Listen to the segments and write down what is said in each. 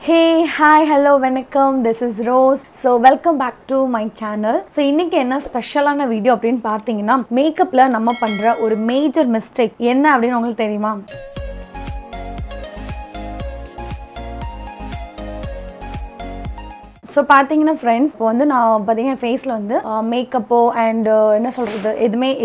Hey, hi, hello, vanakkam. This is Rose. So welcome back to my channel. So இன்னைக்கு என்ன ஸ்பெஷலான video அப்படினு பார்த்தீங்கன்னா மேக்கப்ல நம்ம பண்ற ஒரு மேஜர் மிஸ்டேக் என்ன அப்படினு உங்களுக்கு தெரியுமா? ஸோ பார்த்தீங்கன்னா ஃப்ரெண்ட்ஸ் இப்போ வந்து நான் பார்த்தீங்கன்னா ஃபேஸில் வந்து மேக்கப்போ அண்ட் என்ன சொல்கிறது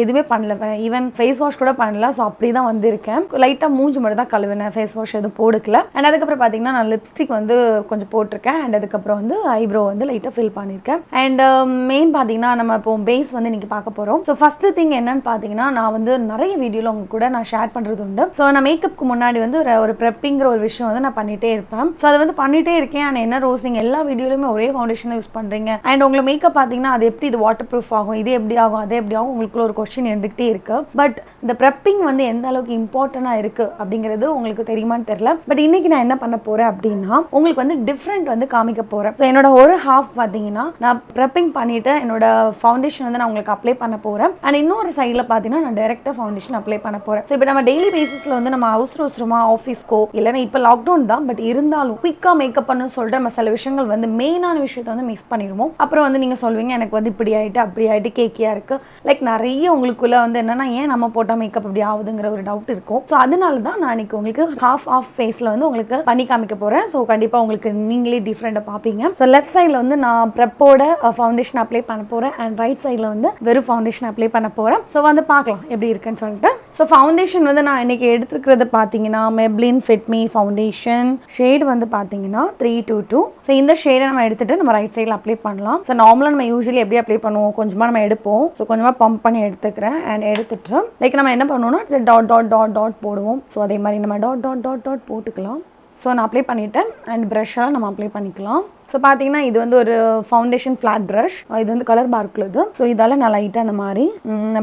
எதுவுமே பண்ணல, ஈவன் ஃபேஸ் வாஷ் கூட பண்ணல. ஸோ அப்படி தான் வந்திருக்கேன். லைட்டாக மூஞ்சி மட்டும் தான் கழுவினேன், ஃபேஸ் வாஷ் எதுவும் போடுக்கல. அண்ட் அதுக்கப்புறம் பார்த்தீங்கன்னா நான் லிப்ஸ்டிக் வந்து கொஞ்சம் போட்டிருக்கேன். அண்ட் அதுக்கப்புறம் வந்து ஐப்ரோ வந்து லைட்டாக ஃபில் பண்ணியிருக்கேன். அண்ட் மெயின் பார்த்தீங்கன்னா நம்ம இப்போ பேஸ் வந்து இன்றைக்கி பார்க்க போகிறோம். ஸோ ஃபஸ்ட்டு திங் என்னன்னு பார்த்தீங்கன்னா நான் வந்து நிறைய வீடியோவில் உங்க கூட நான் ஷேர் பண்ணுறது உண்டு. ஸோ நான் மேக்கப்புக்கு முன்னாடி வந்து ஒரு ப்ரெப்பிங்கிற ஒரு விஷயம் வந்து நான் பண்ணிகிட்டே இருப்பேன். ஸோ அதை வந்து பண்ணிகிட்டே இருக்கேன். ஆனால் என்ன ரோஸ் நீங்கள் எல்லா வீடியோலையுமே ஒரே ஃபவுண்டேஷன் யூஸ் பண்றீங்க அண்ட் உங்களுக்கு மேக்கப் பாத்தீங்கன்னா அது எப்படி இது வாட்டர் ப்ரூஃப் ஆகும், இது எப்படி ஆகும், அது எப்படி ஆகும், உங்களுக்குள்ள ஒரு क्वेश्चन இருந்துகிட்டே இருக்கு. பட் இந்த ப்ரெப்பிங் வந்து எந்த அளவுக்கு இம்பார்ட்டண்டா இருக்கு அப்படிங்கிறது உங்களுக்கு தெரியுமான்னு தெரியல. பட் இன்னைக்கு நான் என்ன பண்ண போறேன் அப்படின்னா உங்களுக்கு வந்து டிஃப்ரெண்ட் வந்து காமிக்க போறேன். ஸோ என்னோட ஒரு ஹாஃப் பாத்தீங்கன்னா நான் ப்ரெப்பிங் பண்ணிட்டு என்னோட ஃபவுண்டேஷன் வந்து நான் உங்களுக்கு அப்ளை பண்ண போறேன். அண்ட் இன்னொரு சைடில் பாத்தீங்கன்னா நான் டைரக்டா ஃபவுண்டேஷன் அப்ளை பண்ண போறேன். ஸோ இப்போ நம்ம டெய்லி பேசிஸ்ல வந்து நம்ம அவசரமா ஆஃபீஸ்க்கோ இல்லைன்னா இப்போ லாக்டவுன் தான், பட் இருந்தாலும் குயிக்கா மேக்கப் பண்ணணும்னு சொல்லிட்டு நம்ம சில விஷயங்கள் வந்து மெயினான விஷயத்தை வந்து மிக்ஸ் பண்ணிடுவோம். அப்புறம் வந்து நீங்கள் சொல்வீங்க எனக்கு வந்து இப்படி ஆகிட்டு அப்படி ஆகிட்டு கேக்கியாக இருக்குது, லைக் நிறைய உங்களுக்குள்ளே வந்து என்னென்னா ஏன் நம்ம போட்டால் மேக்கப் இப்படி ஆகுதுங்கிற ஒரு டவுட் இருக்கும். ஸோ அதனால தான் நான் இன்னைக்கு உங்களுக்கு ஹாஃப் ஃபேஸில் வந்து உங்களுக்கு பண்ணி காமிக்க போகிறேன். ஸோ கண்டிப்பாக உங்களுக்கு நீங்களே டிஃப்ரெண்ட்டாக பார்ப்பீங்க. ஸோ லெஃப்ட் சைடில் வந்து நான் ப்ரெப்போட ஃபவுண்டேஷன் அப்ளை பண்ண போகிறேன் அண்ட் ரைட் சைடில் வந்து வெறும் ஃபவுண்டேஷன் அப்ளை பண்ண போகிறேன். ஸோ வந்து பார்க்கலாம் எப்படி இருக்குன்னு சொல்லிட்டு. ஸோ ஃபவுண்டேஷன் வந்து நான் இன்னைக்கு எடுத்துக்கிறது பார்த்தீங்கன்னா Maybelline fit me foundation shade வந்து பார்த்தீங்கன்னா 322. ஸோ இந்த ஷேடை நம்ம எடுத்துகிட்டு நம்ம ரைட் சைடில் அப்ளை பண்ணலாம். ஸோ நார்மலாக நம்ம யூஸ்வலி எப்படி அப்ளை பண்ணுவோம், கொஞ்சமாக நம்ம எடுப்போம். ஸோ கொஞ்சமாக பம்ப் பண்ணி எடுத்துக்கிறேன் அண்ட் எடுத்துட்டு லைக் நம்ம என்ன பண்ணுவோம்னா டாட் டாட் டாட் டாட் போடுவோம். ஸோ அதே மாதிரி நம்ம டாட் டாட் டாட் டாட் போட்டுக்கலாம். ஸோ நான் அப்ளை பண்ணிவிட்டேன் அண்ட் ப்ரஷ்ஷாக நம்ம அப்ளை பண்ணிக்கலாம். ஸோ பார்த்தீங்கன்னா இது வந்து ஒரு ஃபவுண்டேஷன் ஃப்ளாட் ப்ரஷ், இது வந்து கலர் பார்க்கில் இது. ஸோ இதால் நான் லைட்டாக அந்த மாதிரி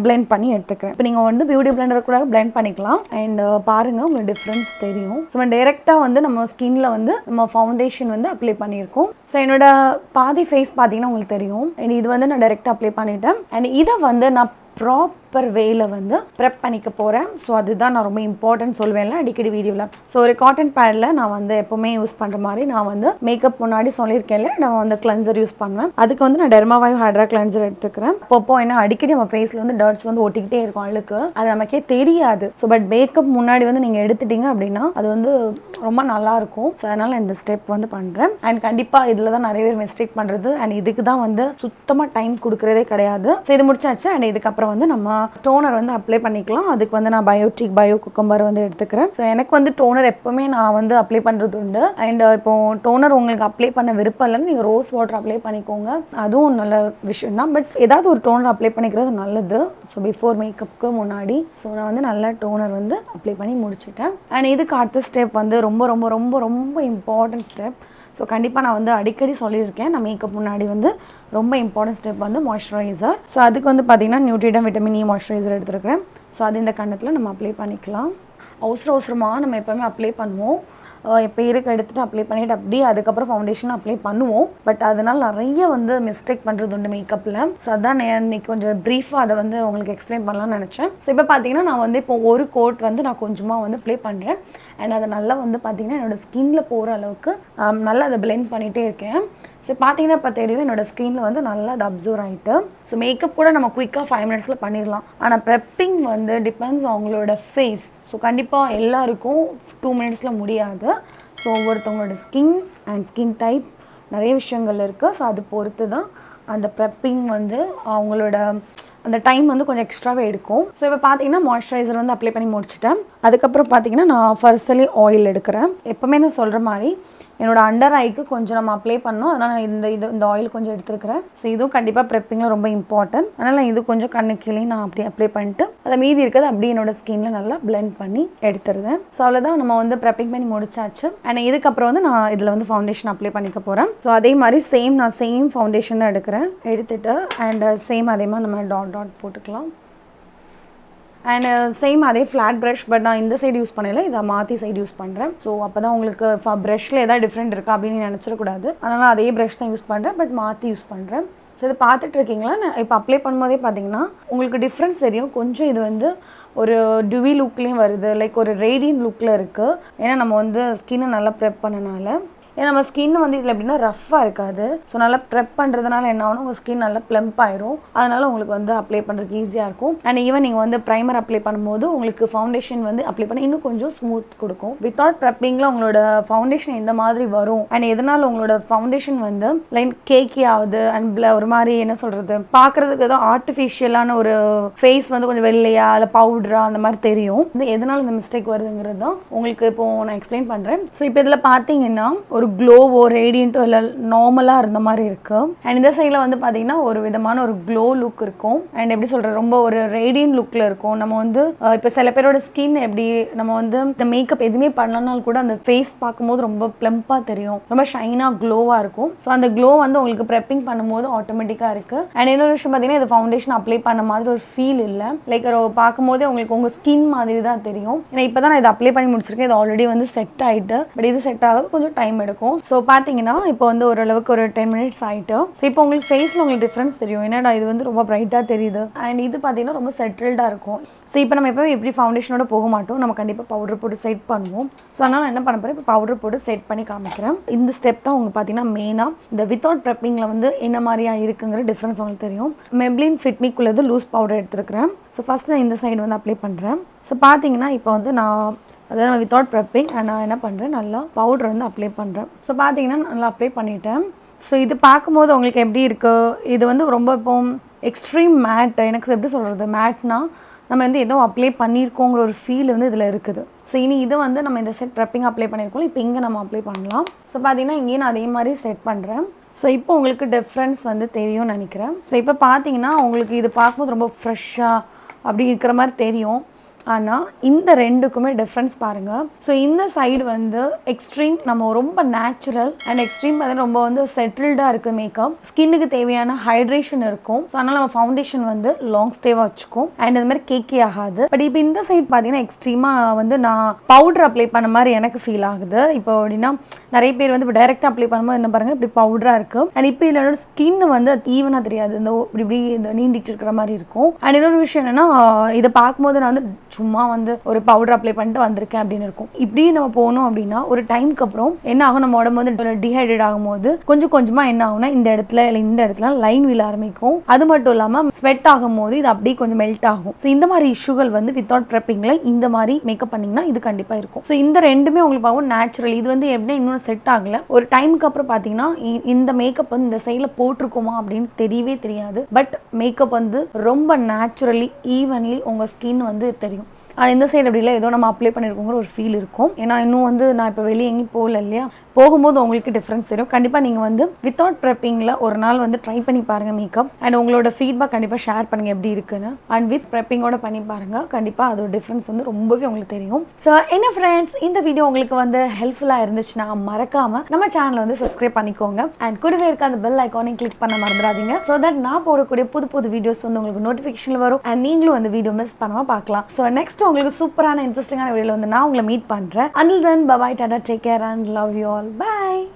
பிளெண்ட் பண்ணி எடுத்துக்கிறேன். இப்போ நீங்கள் வந்து பியூட்டி பிளெண்டர் கூட பிளெண்ட் பண்ணிக்கலாம் அண்ட் பாருங்கள் உங்களுக்கு டிஃப்ரென்ஸ் தெரியும். ஸோ டேரெக்டாக வந்து நம்ம ஸ்கின்ல வந்து நம்ம ஃபவுண்டேஷன் வந்து அப்ளை பண்ணியிருக்கோம். ஸோ என்னோட பாதி ஃபேஸ் பார்த்தீங்கன்னா உங்களுக்கு தெரியும். அண்ட் இது வந்து நான் டேரெக்டாக அப்ளை பண்ணிட்டேன் அண்ட் இதை வந்து நான் ப்ராப்பர் வேல வந்து ப்ரெப் பண்ணிக்க போகிறேன். ஸோ அதுதான் நான் ரொம்ப இம்பார்ட்டன்ட் சொல்வேன்ல அடிக்கடி வீடியோவில். ஸோ ஒரு காட்டன் பேடில் நான் வந்து எப்போவுமே யூஸ் பண்ணுற மாதிரி நான் வந்து மேக்கப் முன்னாடி சொல்லியிருக்கேன்ல நான் வந்து கிளென்சர் யூஸ் பண்ணுவேன். அதுக்கு வந்து நான் டெர்மாவைவ் ஹைட்ரா கிளென்சர் எடுத்துக்கிறேன். அப்போ என்ன அடிக்கடி நம்ம ஃபேஸில் வந்து டர்ட்ஸ் வந்து ஒட்டிக்கிட்டே இருக்கும், அழுக்கு, அது நமக்கே தெரியாது. ஸோ பட் மேக்கப் முன்னாடி வந்து நீங்கள் எடுத்துட்டீங்க அப்படின்னா அது வந்து ரொம்ப நல்லாயிருக்கும். ஸோ அதனால் இந்த ஸ்டெப் வந்து பண்ணுறேன். அண்ட் கண்டிப்பாக இதில் தான் நிறைய பேர் மிஸ்டேக் பண்ணுறது அண்ட் இதுக்கு தான் வந்து சுத்தமாக டைம் கொடுக்குறதே கிடையாது. ஸோ இது முடிச்சாச்சு அண்ட் இதுக்கப்புறம் வந்து நம்ம டோனர் வந்து அப்ளை பண்ணிக்கலாம். அதுக்கு வந்து நான் பயோ குக்கம்பர் வந்து எடுத்துக்கிறேன். ஸோ எனக்கு வந்து டோனர் எப்பவுமே நான் வந்து அப்ளை பண்ணுறது உண்டு. அண்ட் இப்போ டோனர் உங்களுக்கு அப்ளை பண்ண விருப்பம் இல்லைன்னு நீங்கள் ரோஸ் வாட்டர் அப்ளை பண்ணிக்கோங்க, அதுவும் நல்ல விஷயம் தான். பட் ஏதாவது ஒரு டோனர் அப்ளை பண்ணிக்கிறது நல்லது. ஸோ பிஃபோர் மேக்கப்புக்கு முன்னாடி ஸோ நான் வந்து நல்ல டோனர் வந்து அப்ளை பண்ணி முடிச்சுட்டேன். அண்ட் இதுக்கு அடுத்த ஸ்டெப் வந்து ரொம்ப ரொம்ப ரொம்ப ரொம்ப இம்பார்ட்டன்ட் ஸ்டெப். ஸோ கண்டிப்பாக நான் வந்து அடிக்கடி சொல்லியிருக்கேன், நான் மேக்கப் முன்னாடி வந்து ரொம்ப இம்பார்ட்டன்ட் ஸ்டெப் வந்து மாய்ஸ்சரைசர். ஸோ அதுக்கு வந்து பார்த்திங்கன்னா நியூட்ரிடம் விட்டமின் இ மாய்ஸ்சரைசர் எடுத்துருக்கேன். ஸோ அது இந்த கண்ணத்தில் நம்ம அப்ளை பண்ணிக்கலாம். அவசரமாக நம்ம எப்போவுமே அப்ளை பண்ணுவோம், இப்போ எடுத்துகிட்டு அப்ளை பண்ணிவிட்டு அப்படியே அதுக்கப்புறம் ஃபவுண்டேஷன் அப்ளை பண்ணுவோம். பட் அதனால் நிறைய வந்து மிஸ்டேக் பண்ணுறது உண்டு மேக்கப்பில். ஸோ அதான் நான் இன்னைக்கு கொஞ்சம் ப்ரீஃபாக அதை வந்து உங்களுக்கு எக்ஸ்பிளைன் பண்ணலாம்னு நினச்சேன். ஸோ இப்போ பார்த்தீங்கன்னா நான் வந்து இப்போ ஒரு கோட் வந்து நான் கொஞ்சமாக வந்து அப்ளை பண்ணுறேன் அண்ட் அதை நல்லா வந்து பார்த்திங்கன்னா என்னோடய ஸ்கின்னில் போகிற அளவுக்கு நல்லா அதை பிளெண்ட் பண்ணிகிட்டே இருக்கேன். ஸோ பார்த்தீங்கன்னா இப்போ தெரியும் என்னோடய ஸ்கின்னில் வந்து நல்லா அது அப்சர்வ் ஆகிட்டு. ஸோ மேக்கப் கூட நம்ம குயிக்காக 5 மினிட்ஸில் பண்ணிடலாம். ஆனால் ப்ரெப்பிங் வந்து டிபெண்ட்ஸ் அவங்களோட ஃபேஸ். ஸோ கண்டிப்பாக எல்லாருக்கும் 2 மினிட்ஸில் முடியாது. ஸோ ஒவ்வொருத்தவங்களோட ஸ்கின் அண்ட் ஸ்கின் டைப் நிறைய விஷயங்கள் இருக்குது. ஸோ அது பொறுத்து தான் அந்த ப்ரெப்பிங் வந்து அவங்களோட அந்த டைம் வந்து கொஞ்சம் எக்ஸ்ட்ராவே எடுக்கும். ஸோ இப்போ பார்த்தீங்கன்னா மாய்ஸ்சரைசர் வந்து அப்ளை பண்ணி முடிச்சுட்டேன். அதுக்கப்புறம் பார்த்தீங்கன்னா நான் ஃபர்ஸ்ட்லி ஆயில் எடுக்கிறேன். எப்போவுமே நான் சொல்கிற மாதிரி என்னோடய அண்டர் ஐக்கு கொஞ்சம் நம்ம அப்ளை பண்ணோம், அதனால் நான் இந்த ஆயில் கொஞ்சம் எடுத்துருக்கிறேன். ஸோ இதுவும் கண்டிப்பாக ப்ரெப்பிங்கில் ரொம்ப இம்பார்ட்டன்ட். அதனால் நான் இது கொஞ்சம் கண்ணுக்கிளி நான் அப்படியே அப்ளை பண்ணிட்டு அதை மீதி இருக்கிறது அப்படியே என்னோட ஸ்கின்னில் நல்லா பிளெண்ட் பண்ணி எடுத்துருவேன். ஸோ அவ்வளோதான், நம்ம வந்து ப்ரெப்பிங் பண்ணி முடிச்சாச்சு. அண்ட் இதுக்கப்புறம் வந்து நான் இதில் வந்து ஃபவுண்டேஷன் அப்ளை பண்ணிக்க போகிறேன். ஸோ அதே மாதிரி நான் சேம் ஃபவுண்டேஷன் தான் எடுக்கிறேன். எடுத்துகிட்டு அண்ட் சேம் அதே மாதிரி நம்ம டாட் டாட் போட்டுக்கலாம். அண்ட் சேம் அதே ஃப்ளாட் ப்ரஷ், பட் நான் இந்த சைடு யூஸ் பண்ணல, இதை மாற்றி சைடு யூஸ் பண்ணுறேன். ஸோ அப்போ தான் உங்களுக்கு ப்ரஷில் எதாவது டிஃப்ரெண்ட் இருக்கா அப்படின்னு நினச்சிடக்கூடாது. அதனால் அதே ப்ரஷ் தான் யூஸ் பண்ணுறேன், பட் மாற்றி யூஸ் பண்ணுறேன். ஸோ இதை பார்த்துட்டு இருக்கீங்களா, நான் இப்போ அப்ளை பண்ணும்போதே பார்த்தீங்கன்னா உங்களுக்கு டிஃப்ரென்ஸ் தெரியும். கொஞ்சம் இது வந்து ஒரு டிவி லுக்லேயும் வருது, லைக் ஒரு ரேடியன்ட் லுக்கில் இருக்குது. ஏன்னா நம்ம வந்து ஸ்கின்னை நல்லா ப்ரெப் பண்ணனால ஏன்னா நம்ம ஸ்கின் வந்து இதில் எப்படின்னா ரஃப்பாக இருக்காது. ஸோ நல்லா ப்ரெப் பண்ணுறதுனால என்ன ஆகும், உங்கள் ஸ்கின் நல்லா ப்ளம்ப் ஆயிரும். அதனால உங்களுக்கு வந்து அப்ளை பண்ணுறதுக்கு ஈஸியாக இருக்கும். அண்ட் ஈவன் நீங்கள் வந்து ப்ரைமர் அப்ளை பண்ணும்போது உங்களுக்கு ஃபவுண்டேஷன் வந்து அப்ளை பண்ணி இன்னும் கொஞ்சம் ஸ்மூத் கொடுக்கும். வித்தவுட் ப்ரெப்பிங்கில் உங்களோட ஃபவுண்டேஷன் எந்த மாதிரி வரும் அண்ட் எதனால் உங்களோட ஃபவுண்டேஷன் வந்து லைன் கேக்கி ஆகுது அண்ட் ஒரு மாதிரி என்ன சொல்கிறது, பார்க்குறதுக்கு ஏதோ ஆர்டிஃபிஷியலான ஒரு ஃபேஸ் வந்து கொஞ்சம் வெள்ளையா இல்லை பவுடரா அந்த மாதிரி தெரியும். எதனால் இந்த மிஸ்டேக் வருதுங்கிறது தான் உங்களுக்கு இப்போ நான் எக்ஸ்பிளைன் பண்ணுறேன். ஸோ இப்போ இதில் பார்த்தீங்கன்னா ஒரு க்ளோவோ ரேடியண்ட்டோ இல்லை நார்மலாக இருந்த மாதிரி இருக்குது. அண்ட் இந்த சைடில் வந்து பார்த்தீங்கன்னா ஒரு விதமான ஒரு க்ளோ லுக் இருக்கும். அண்ட் எப்படி சொல்கிறது, ரொம்ப ஒரு ரேடியன்ட் லுக்கில் இருக்கும். நம்ம வந்து இப்போ சில பேரோட ஸ்கின் எப்படி நம்ம வந்து இந்த மேக்கப் எதுவுமே பண்ணலனாலும் கூட அந்த ஃபேஸ் பார்க்கும்போது ரொம்ப ப்ளம்பாக தெரியும், ரொம்ப ஷைனாக க்ளோவாக இருக்கும். ஸோ அந்த க்ளோ வந்து உங்களுக்கு ப்ரெப்பிங் பண்ணும்போது ஆட்டோமேட்டிக்காக இருக்குது. அண்ட் இன்னொரு விஷயம் பார்த்தீங்கன்னா இது ஃபவுண்டேஷன் அப்ளை பண்ண மாதிரி ஒரு ஃபீல் இல்லை. லைக் பார்க்கும்போதே உங்களுக்கு உங்கள் ஸ்கின் மாதிரி தான் தெரியும். ஏன்னா இப்போ தான் நான் இதை அப்ளை பண்ணி முடிச்சிருக்கேன். இது ஆல்ரெடி வந்து செட் ஆகிட்டு, பட் இது செட் ஆகிறது கொஞ்சம் டைம் எடுக்கும். ஸோ பார்த்தீங்கன்னா இப்போ வந்து ஓரளவுக்கு ஒரு 10 மினிட்ஸ் ஆகிட்டு. ஸோ இப்போ உங்களுக்கு ஃபேஸில் உங்களுக்கு டிஃப்ரென்ஸ் தெரியும். என்னடா இது வந்து ரொம்ப பிரைட்டாக தெரியுது அண்ட் இது பார்த்தீங்கன்னா ரொம்ப செட்டில்டாக இருக்கும். ஸோ இப்போ நம்ம எப்போ எப்படி ஃபவுண்டேஷனோட போக மாட்டோம், நம்ம கண்டிப்பாக பவுடர் போட்டு செட் பண்ணுவோம். ஸோ அதனால் என்ன பண்ண போகிறேன், இப்போ பவுடர் போட்டு செட் பண்ணி காமிக்கிறேன். இந்த ஸ்டெப் தான் உங்களுக்கு பார்த்தீங்கன்னா மெயினாக இந்த வித்தவுட் ப்ரெப்பிங்கில் வந்து என்ன மாதிரியா இருக்குங்கிற டிஃப்ரென்ஸ் உங்களுக்கு தெரியும். மெப்ளின் ஃபிட்மிக்குள்ளது லூஸ் பவுடர் எடுத்துருக்கிறேன். ஸோ ஃபஸ்ட்டு நான் இந்த சைடு வந்து அப்ளை பண்ணுறேன். ஸோ பார்த்தீங்கன்னா இப்போ வந்து நான் அதாவது நான் வித்தவுட் ப்ரெப்பிங் நான் என்ன பண்ணுறேன், நல்லா பவுடர் வந்து அப்ளை பண்ணுறேன். ஸோ பார்த்தீங்கன்னா நல்லா அப்ளை பண்ணிட்டேன். ஸோ இது பார்க்கும்போது உங்களுக்கு எப்படி இருக்குது, இது வந்து ரொம்ப இப்போ எக்ஸ்ட்ரீம் மேட், எனக்கு எப்படி சொல்கிறது, மேட்னா நம்ம வந்து ஏதோ அப்ளை பண்ணியிருக்கோங்கிற ஒரு ஃபீல் வந்து இதில் இருக்குது. ஸோ இனி இதை வந்து நம்ம இந்த செட் ப்ரெப்பிங் அப்ளை பண்ணியிருக்கோம், இப்போ இங்கே நம்ம அப்ளை பண்ணலாம். ஸோ பார்த்தீங்கன்னா இங்கேயும் நான் அதே மாதிரி செட் பண்ணுறேன். ஸோ இப்போ உங்களுக்கு டிஃப்ரென்ஸ் வந்து தெரியும்னு நினைக்கிறேன். ஸோ இப்போ பார்த்தீங்கன்னா உங்களுக்கு இது பார்க்கும்போது ரொம்ப ஃப்ரெஷ்ஷாக அப்படி இருக்கிற மாதிரி தெரியும். ஆனால் இந்த ரெண்டுக்குமே டிஃப்ரென்ஸ் பாருங்கள். ஸோ இந்த சைடு வந்து எக்ஸ்ட்ரீம் நம்ம ரொம்ப நேச்சுரல் அண்ட் எக்ஸ்ட்ரீம் பார்த்தீங்கன்னா ரொம்ப வந்து செட்டில்டாக இருக்குது மேக்கப். ஸ்கின்னுக்கு தேவையான ஹைட்ரேஷன் இருக்கும். ஸோ அதனால் நம்ம ஃபவுண்டேஷன் வந்து லாங் ஸ்டேவாக வச்சுக்கும் அண்ட் அது மாதிரி கேக்கி ஆகாது. பட் இப்போ இந்த சைடு பார்த்தீங்கன்னா எக்ஸ்ட்ரீமாக வந்து நான் பவுடர் அப்ளை பண்ண மாதிரி எனக்கு ஃபீல் ஆகுது. இப்போ அப்படின்னா நிறைய பேர் வந்து இப்போ டைரெக்டாக அப்ளை பண்ணும்போது என்ன பாருங்கள் இப்படி பவுடராக இருக்குது. அண்ட் இப்போ இதோட ஸ்கின் வந்து ஈவனாக தெரியாது, இந்த இப்படி இந்த நீண்டிச்சிருக்கிற மாதிரி இருக்கும். அண்ட் இன்னொரு விஷயம் என்னென்னா இதை பார்க்கும்போது நான் வந்து சும்மா வந்து ஒரு பவுடர் அப்ளை பண்ணிட்டு வந்திருக்கேன் அப்படின்னு இருக்கும். இப்படி நம்ம போனோம் அப்படின்னா ஒரு டைமுக்கு அப்புறம் என்ன ஆகும், நம்ம உடம்பு வந்து டீஹைட்ரேட் ஆகும்போது கொஞ்சம் கொஞ்சமாக என்ன ஆகும்னா இந்த இடத்துல இல்லை இந்த இடத்துல லைன் விழ ஆரம்பிக்கும். அது மட்டும் இல்லாமல் ஸ்வெட் ஆகும்போது இது அப்படியே கொஞ்சம் மெல்ட் ஆகும். ஸோ இந்த மாதிரி இஷ்யூகள் வந்து வித்தவுட் ப்ரெப்பிங்கில் இந்த மாதிரி மேக்கப் பண்ணிங்கன்னா இது கண்டிப்பாக இருக்கும். ஸோ இந்த ரெண்டுமே உங்களுக்கு பார்க்கும் நேச்சுரல். இது வந்து எப்படின்னா இன்னும் செட் ஆகலை. ஒரு டைமுக்கு அப்புறம் பார்த்தீங்கன்னா இந்த மேக்கப் வந்து இந்த சைடில் போட்டிருக்கோமா அப்படின்னு தெரியவே தெரியாது. பட் மேக்கப் வந்து ரொம்ப நேச்சுரலி ஈவன்லி உங்கள் ஸ்கின் வந்து தெரியும். ஆனால் இந்த சைடு அப்படி இல்லை, ஏதோ நம்ம அப்ளை பண்ணியிருக்கோங்கிற ஒரு ஃபீல் இருக்கும். ஏன்னா இன்னும் வந்து நான் இப்போ வெளியே எங்கேயும் போகல இல்லையா, போகும்போது உங்களுக்கு டிஃப்ரென்ஸ் தெரியும். கண்டிப்பாக நீங்கள் வந்து வித்தவுட் ப்ரெப்பிங்கில் ஒரு நாள் வந்து ட்ரை பண்ணி பாருங்கள் மேக்கப் அண்ட் உங்களோட ஃபீட்பேக் கண்டிப்பாக ஷேர் பண்ணுங்கள் எப்படி இருக்குன்னு. அண்ட் வித் ப்ரெப்பிங்கோட பண்ணி பாருங்கள், கண்டிப்பாக அதோட டிஃப்ரென்ஸ் வந்து ரொம்பவே உங்களுக்கு தெரியும். ஸோ என்ன ஃப்ரெண்ட்ஸ், இந்த வீடியோ உங்களுக்கு வந்து ஹெல்ப்ஃபுல்லாக இருந்துச்சுன்னா மறக்காமல் நம்ம சேனலை வந்து சப்ஸ்கிரைப் பண்ணிக்கோங்க அண்ட் கூடவே இருக்க அந்த பெல் ஐக்கானையும் கிளிக் பண்ண மறந்துடாதீங்க. ஸோ தட் நான் போடக்கூடிய புது புது வீடியோஸ் வந்து உங்களுக்கு நோட்டிஃபிகேஷனில் வரும் அண்ட் நீங்களும் வந்து வீடியோ மிஸ் பண்ணாமல் பார்க்கலாம். ஸோ நெக்ஸ்ட் உங்களுக்கு சூப்பரான இன்ட்ரெஸ்டிங்கான வீடியோவில் வந்து நான் உங்களை மீட் பண்ணுறேன். Until then, bye bye, tata, take care and love you all. Bye.